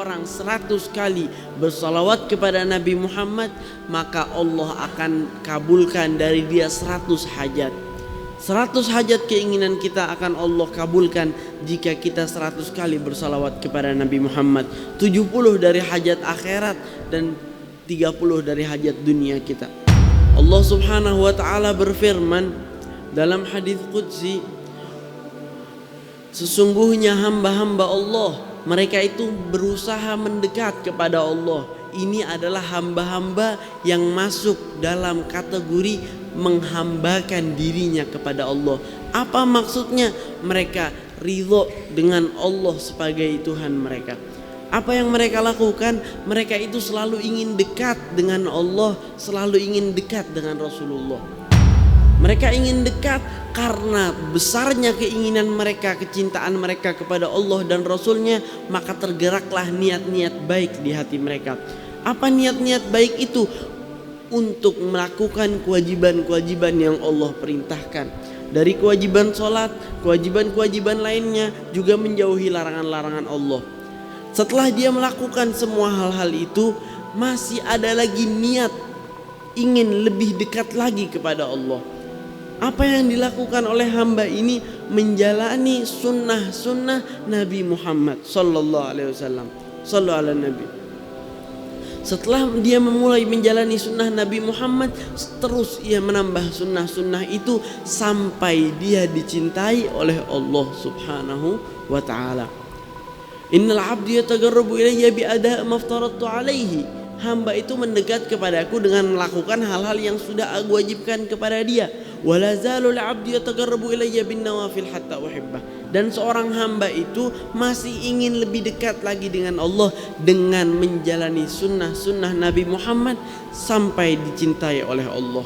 orang 100 kali bersalawat kepada Nabi Muhammad, maka Allah akan kabulkan dari dia 100 hajat. 100 hajat keinginan kita akan Allah kabulkan jika kita 100 kali bersalawat kepada Nabi Muhammad. 70 dari hajat akhirat dan 30 dari hajat dunia kita. Allah Subhanahu wa ta'ala berfirman dalam hadis qudsi, sesungguhnya hamba-hamba Allah, mereka itu berusaha mendekat kepada Allah. Ini adalah hamba-hamba yang masuk dalam kategori menghambakan dirinya kepada Allah. Apa maksudnya? Mereka ridho dengan Allah sebagai Tuhan mereka. Apa yang mereka lakukan? Mereka itu selalu ingin dekat dengan Allah, selalu ingin dekat dengan Rasulullah. Mereka ingin dekat karena besarnya keinginan mereka, kecintaan mereka kepada Allah dan Rasulnya, maka tergeraklah niat-niat baik di hati mereka. Apa niat-niat baik itu? Untuk melakukan kewajiban-kewajiban yang Allah perintahkan. Dari kewajiban sholat, kewajiban-kewajiban lainnya, juga menjauhi larangan-larangan Allah. Setelah dia melakukan semua hal-hal itu, masih ada lagi niat ingin lebih dekat lagi kepada Allah. Apa yang dilakukan oleh hamba ini? Menjalani sunnah-sunnah Nabi Muhammad sallallahu alaihi wasallam. Sallallahu ala Nabi. Setelah dia memulai menjalani sunnah Nabi Muhammad, terus ia menambah sunnah-sunnah itu sampai dia dicintai oleh Allah Subhanahu wa ta'ala. Innal abdi yataqarrabu ilayya bi ada' ma aftaradtu alaihi. Hamba itu mendekat kepadaku dengan melakukan hal-hal yang sudah aku wajibkan kepada dia. Wala zalul abdi yataqarrabu ilayya bin nawafil hatta uhibbah. Dan seorang hamba itu masih ingin lebih dekat lagi dengan Allah dengan menjalani sunnah-sunnah Nabi Muhammad sampai dicintai oleh Allah.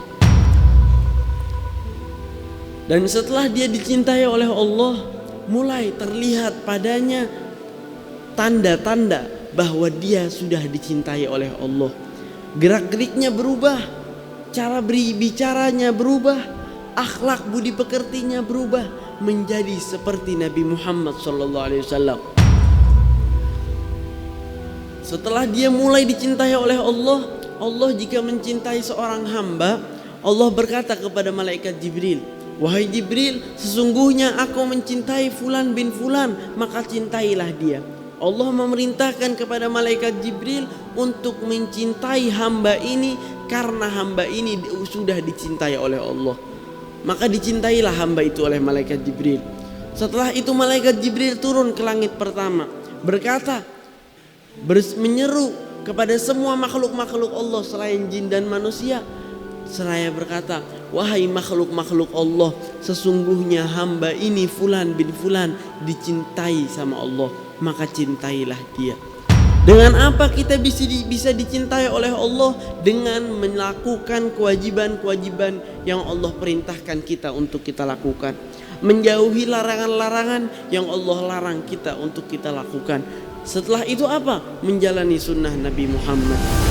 Dan setelah dia dicintai oleh Allah, mulai terlihat padanya tanda-tanda bahwa dia sudah dicintai oleh Allah. Gerak-geriknya berubah, cara bicaranya berubah, akhlak budi pekertinya berubah menjadi seperti Nabi Muhammad SAW. Setelah dia mulai dicintai oleh Allah, Allah jika mencintai seorang hamba, Allah berkata kepada malaikat Jibril, wahai Jibril, sesungguhnya aku mencintai fulan bin fulan, maka cintailah dia. Allah memerintahkan kepada malaikat Jibril untuk mencintai hamba ini karena hamba ini sudah dicintai oleh Allah. Maka dicintailah hamba itu oleh malaikat Jibril. Setelah itu malaikat Jibril turun ke langit pertama, berkata, menyeru kepada semua makhluk-makhluk Allah selain jin dan manusia, seraya berkata, wahai makhluk-makhluk Allah, sesungguhnya hamba ini fulan bin fulan dicintai sama Allah, maka cintailah dia. Dengan apa kita bisa dicintai oleh Allah? Dengan melakukan kewajiban-kewajiban yang Allah perintahkan kita untuk kita lakukan. Menjauhi larangan-larangan yang Allah larang kita untuk kita lakukan. Setelah itu apa? Menjalani sunnah Nabi Muhammad.